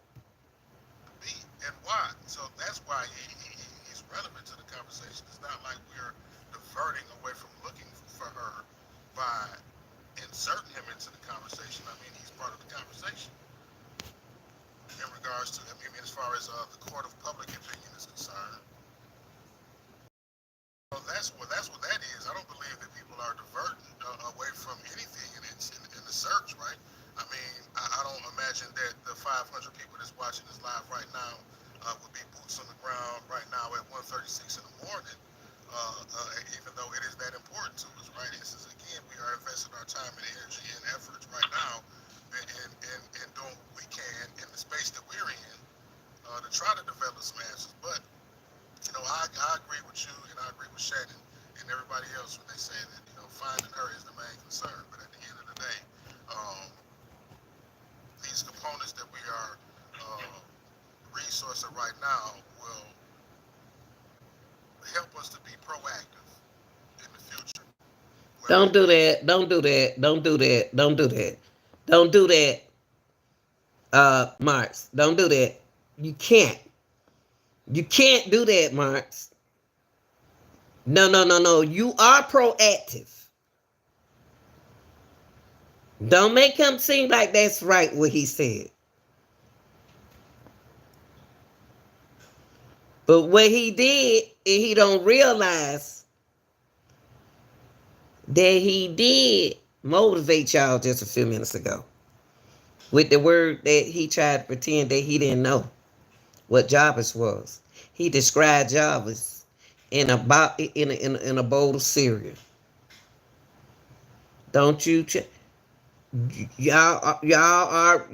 B and why. So that's why he's relevant to the conversation. It's not like we're diverting away from looking for her by inserting him into the conversation. I mean, he's part of the conversation in regards to, I mean, as far as the court of public opinion is concerned. So that's what that is. I don't believe that people are diverting away from anything in the search, right? I mean, I don't imagine that the 500 people that's watching this live right now would be boots on the ground right now at 1:36 in the morning. Even though it is that important to us, right? This is again, we are investing our time and energy and efforts right now in doing what we can in the space that we're in to try to develop some answers. But I agree with you, and I agree with Shannon and everybody else when they say that finding her is the main concern. But at the end of the day, um, these components that we are uh, resourcing right now will help us to be proactive in the future. Whether Don't it do be that. Don't do that. Don't do that. Don't do that. Don't do that, Marks. Don't do that. You can't. You can't do that, Marks. No, no, no, no. You are proactive. Don't make him seem like that's right what he said. But what he did, and he don't realize that he did motivate y'all just a few minutes ago. with the word that he tried to pretend that he didn't know what Jarvis was. He described Jarvis in a bowl of cereal. Don't you? Y'all are.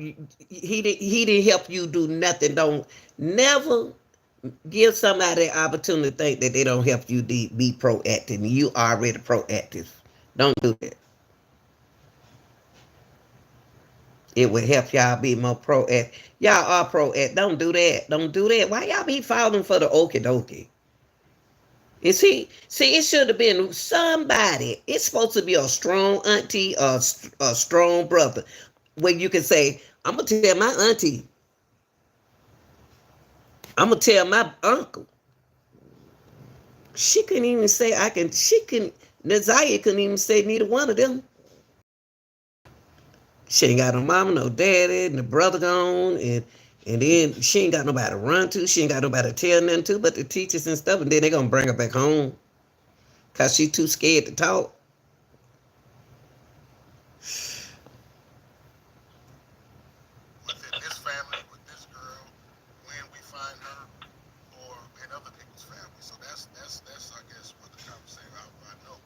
He didn't help you do nothing. Don't never give somebody the opportunity to think that they don't help you be proactive. You already proactive. Don't do that. It will help y'all be more proactive. Y'all are proactive. Don't do that. Don't do that. Why y'all be falling for the okie dokie? Is he? See, it should have been somebody. It's supposed to be a strong auntie or a strong brother, where you can say, "I'm gonna tell my auntie. I'm gonna tell my uncle." She couldn't even say I can. She couldn't. Nazaria couldn't even say neither one of them. She ain't got no mama, no daddy, and the brother gone, and then she ain't got nobody to run to. She ain't got nobody to tell nothing to, but the teachers and stuff. And then they gonna bring her back home cause she too scared to talk. Within this family, with this girl, when we find her, or in other people's family. So that's I guess what the conversation. I know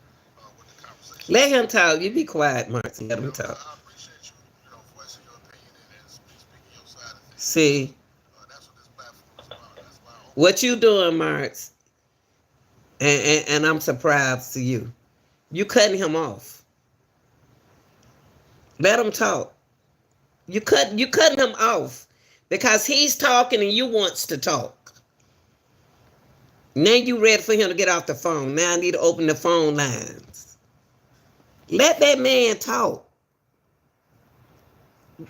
what the conversation Let is him about. talk. You be quiet, Mark. Let You him know, talk. I appreciate you, voicing your opinion and speaking your side of things. See That's what this platform is about. That's why I open what this you up. doing, Mark, and I'm surprised to you. You cutting him off. Let him talk. You cutting him off because he's talking and you wants to talk. Now you ready for him to get off the phone. Now I need to open the phone lines. Let that man talk.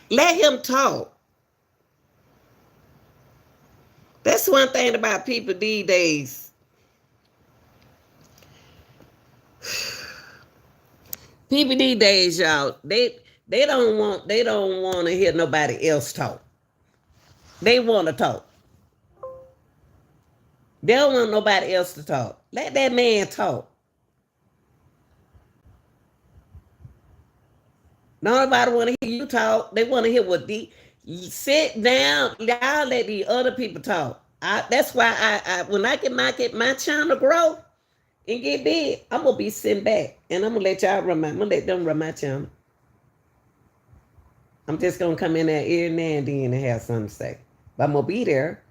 Let him talk. That's one thing about people these days. People these days, y'all, they don't want to hear nobody else talk. They want to talk. They don't want nobody else to talk. Let that man talk. Nobody want to hear you talk. They want to hear what the sit down. Y'all let the other people talk. That's why I when I get my channel grow and get big, I'm gonna be sitting back and I'm gonna let y'all run my. I'm gonna let them run my channel. I'm just gonna come in there every now and then and have something to say. But I'm gonna be there.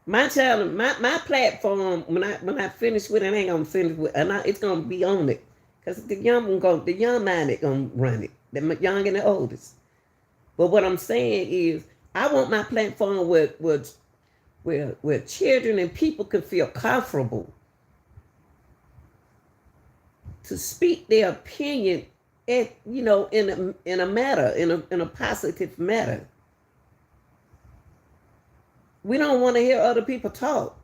My channel, my platform. When I finish with it, I ain't gonna finish with, it's gonna be on it, cause the young mind it gonna run it. The young and the oldest. But what I'm saying is, I want my platform where children and people can feel comfortable to speak their opinion at in a matter in a positive matter. We don't want to hear other people talk.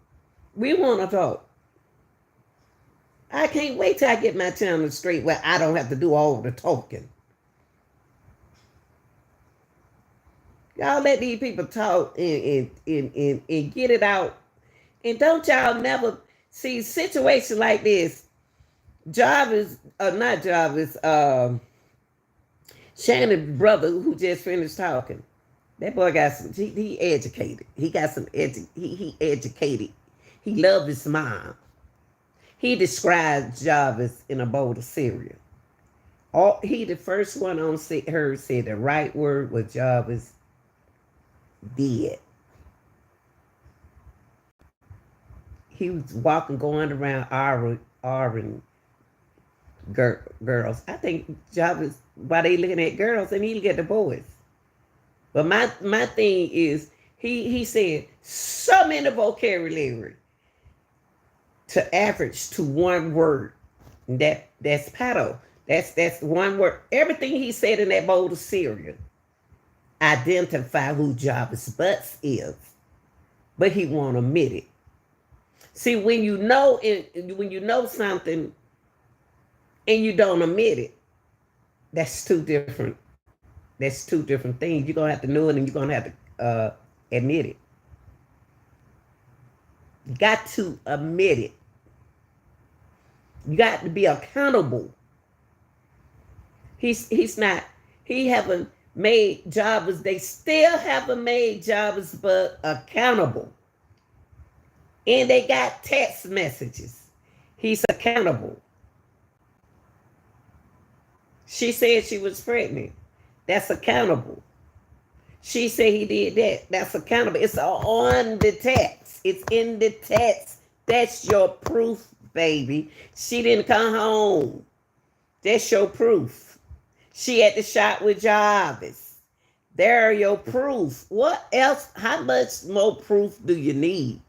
We want to talk. I can't wait till I get my channel straight where I don't have to do all the talking. Y'all let these people talk and get it out. And don't y'all never see situations like this. Jarvis, not Jarvis, Shannon's brother who just finished talking. That boy got some, he educated. He got some, he educated. He loved his mom. He described Jarvis in a bowl of cereal. He the first one on her said the right word was Jarvis did. He was walking, going around arguing girls. I think Jarvis, why they looking at girls and he look at the boys. But my thing is, he said so many vocabulary to average to one word. That's paddle. That's one word. Everything he said in that bowl of cereal identify who Jarvis Butts is, but he won't admit it. See, when you know something and you don't admit it, that's two different. That's two different things. You're gonna have to know it, and you're gonna have to admit it. You got to admit it. You got to be accountable. He's not. He haven't. Made jobbers, they still haven't made jobbers but accountable. And they got text messages. He's accountable. She said she was pregnant. That's accountable. She said he did that. That's accountable. It's on the text. It's in the text. That's your proof, baby. She didn't come home. That's your proof. She at the shop with Jarvis. There are your proof. What else? How much more proof do you need?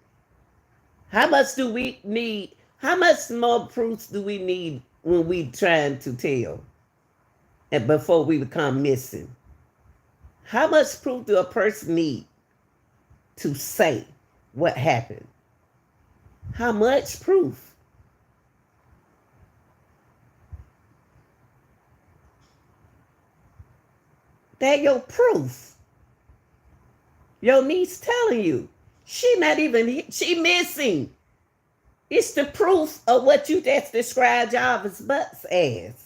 How much do we need? How much more proofs do we need when we trying to tell and before we become missing? How much proof do a person need to say what happened? How much proof? That your proof. Your niece telling you. She not even, she missing. It's the proof of what you just described Jarvis Butts as.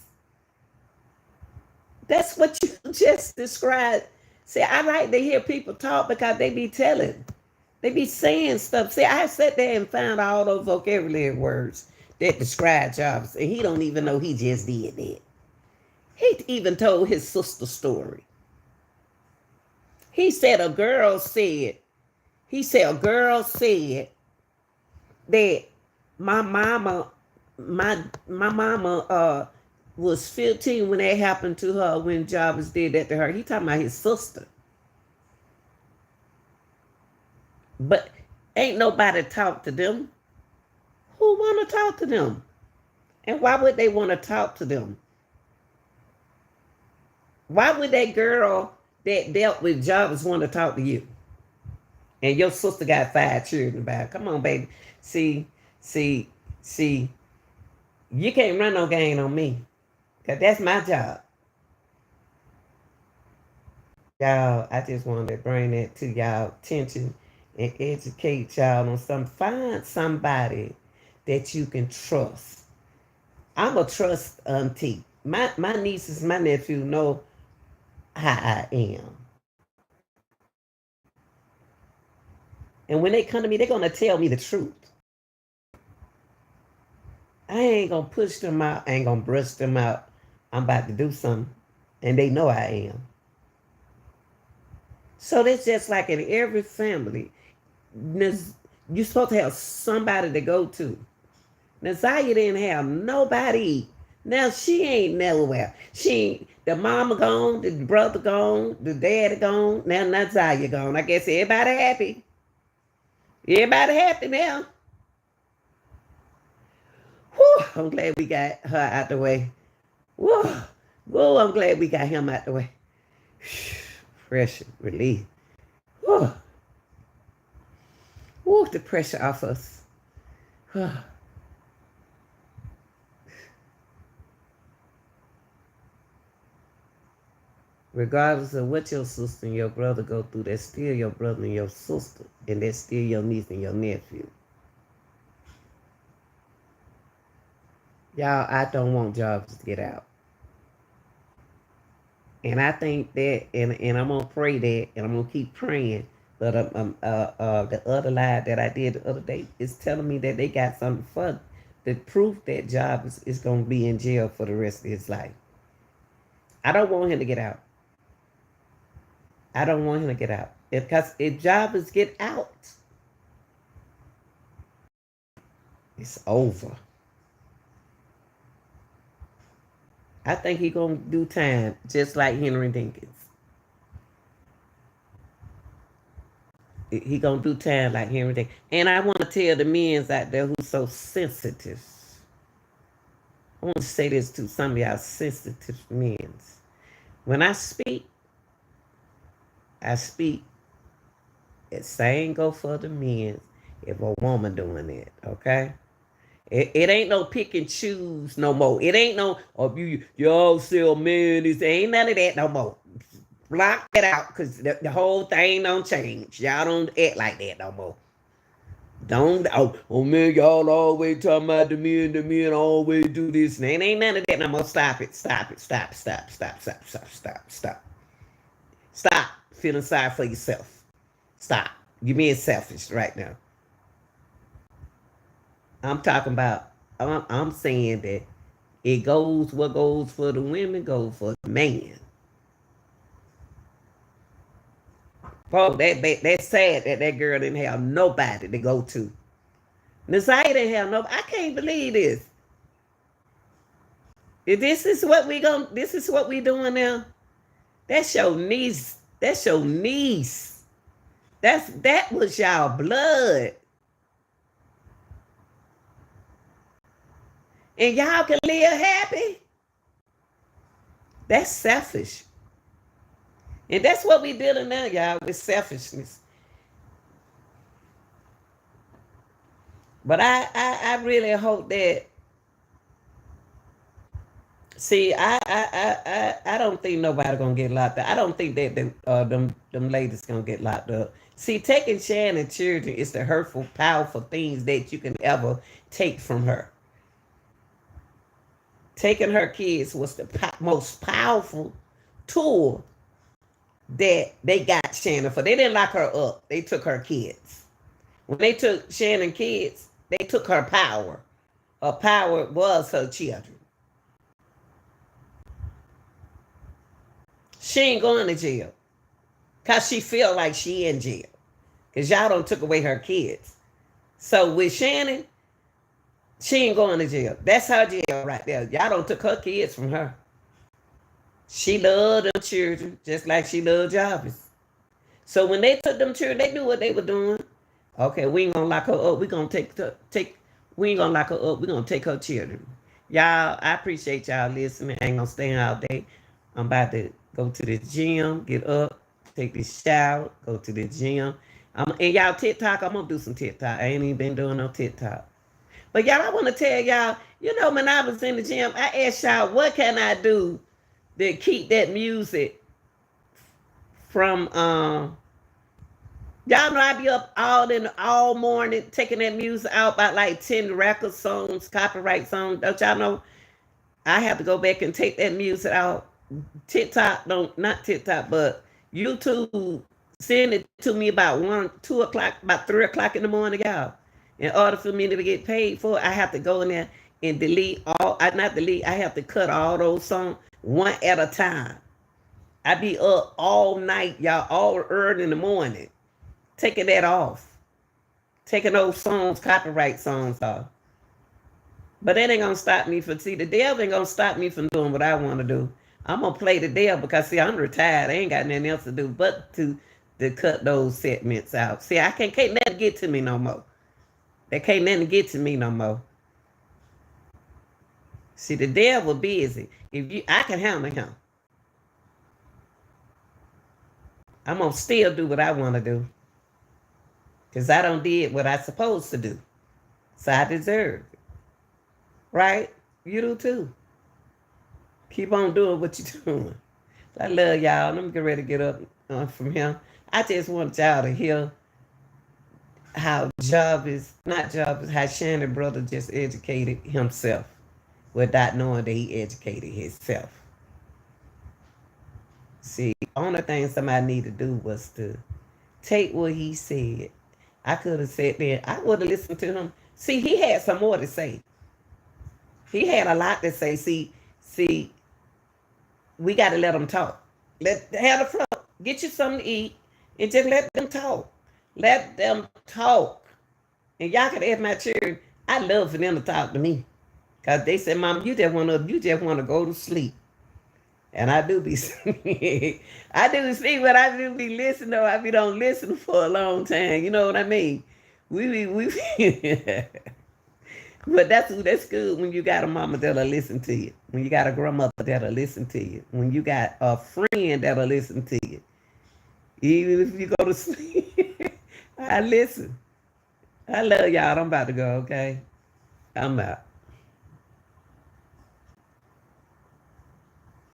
That's what you just described. See, I like to hear people talk because they be telling. They be saying stuff. See, I sat there and found all those vocabulary words that describe Jarvis, and he don't even know he just did that. He even told his sister story. He said a girl said that my mama, my mama was 15 when that happened to her, when Jarvis did that to her. He talking about his sister. But ain't nobody talk to them. Who want to talk to them? And why would they want to talk to them? Why would that girl that dealt with Jarvis want to talk to you? And your sister got 5 children back. Come on, baby. See, you can't run no game on me. Because that's my job. Y'all, I just wanted to bring that to y'all attention and educate y'all on some. Find somebody that you can trust. I'm a trust auntie. My nieces, my nephew know how I am. And when they come to me, they're going to tell me the truth. I ain't going to push them out. I ain't going to brush them out. I'm about to do something. And they know I am. So that's just like in every family. You're supposed to have somebody to go to. Nazaria didn't have nobody. Now she ain't nowhere. The mama gone, the brother gone, the daddy gone. Now Nazaria gone. I guess everybody happy. Everybody happy now. Whew, I'm glad we got her out the way. Whew. Whoa, I'm glad we got him out the way. Pressure, relief. Whew. Whew, the pressure off us. Whew. Regardless of what your sister and your brother go through, that's still your brother and your sister. And that's still your niece and your nephew. Y'all, I don't want jobs to get out. And I think that, and I'm going to pray that, and I'm going to keep praying. But the other lie that I did the other day is telling me that they got something for the proof that Jarvis is going to be in jail for the rest of his life. I don't want him to get out. I don't want him to get out. Because if Jarvis get out, it's over. I think he's going to do time just like Henry Dinkins. He going to do time like Henry Dinkins. And I want to tell the men out there who's so sensitive. I want to say this to some of y'all sensitive men. When I speak it same go for the men if a woman doing it, okay? It ain't no pick and choose no more. It ain't no, oh, y'all sell men. It ain't none of that no more. Block that out because the whole thing don't change. Y'all don't act like that no more. Don't, oh man, y'all always talking about the men always do this. And ain't none of that no more. Stop it. Stop. Stop feeling sorry for yourself. Stop. You're being selfish right now. I'm talking about, I'm saying that it goes, what goes for the women goes for the man. Oh, that's sad that that girl didn't have nobody to go to. Nasai didn't have nobody. I can't believe this. If this is what we going this is what we doing now. That's your niece. That's your niece. That was y'all blood. And y'all can live happy. That's selfish. And that's what we dealing now, y'all, with selfishness. But I really hope that. See, I don't think nobody gonna get locked up. I don't think that them ladies gonna get locked up. See, taking Shannon children is the hurtful, powerful things that you can ever take from her. Taking her kids was the most powerful tool that they got Shannon for. They didn't lock her up. They took her kids. When they took Shannon kids, they took her power. Her power was her children. She ain't going to jail. Because she feel like she in jail. Because y'all don't took away her kids. So with Shannon, she ain't going to jail. That's her jail right there. Y'all don't took her kids from her. She loved them children just like she loved Jarvis. So when they took them children, they knew what they were doing. Okay, we ain't gonna lock her up. We gonna we ain't gonna lock her up. We gonna take her children. Y'all, I appreciate y'all listening. I ain't gonna stay all day. I'm about to go to the gym, get up, take this shower, go to the gym. And y'all TikTok, I'm gonna do some TikTok. I ain't even been doing no TikTok. But y'all, I want to tell y'all, you know, when I was in the gym, I asked y'all, what can I do to keep that music from y'all know I be up all morning taking that music out about like 10 record songs, copyright songs. Don't y'all know I have to go back and take that music out. TikTok, not TikTok, but YouTube send it to me about 1, 2 o'clock, about 3 o'clock in the morning, y'all. In order for me to get paid for it, I have to go in there and delete not delete, I have to cut all those songs one at a time. I be up all night, y'all, all early in the morning, taking that off. Taking those songs, copyright songs off. But that ain't gonna stop me from, see, the devil ain't gonna stop me from doing what I wanna do. I'm gonna play the devil because, see, I'm retired. I ain't got nothing else to do but to cut those segments out. See, can't nothing get to me no more. They can't nothing get to me no more. See, the devil busy. I can handle him. I'm gonna still do what I want to do. Because I don't did what I supposed to do. So I deserve it. Right? You do too. Keep on doing what you're doing. I love y'all. Let me get ready to get up from here. I just want y'all to hear how how Shannon brother just educated himself without knowing that he educated himself. See, only thing somebody need to do was to take what he said. I could have said there, I would have listened to him. See, he had some more to say. He had a lot to say. See, we got to let them talk. Have the flow. Get you something to eat and just let them talk. Let them talk. And y'all can ask my children. I love for them to talk to me. Because they said, Mom, you just want to go to sleep. And I do be I do sleep, but I do be listening, though. I be don't listen for a long time. You know what I mean? We But that's good when you got a mama that'll listen to you. When you got a grandmother that'll listen to you. When you got a friend that'll listen to you. Even if you go to sleep, I listen. I love y'all. I'm about to go, okay? I'm out.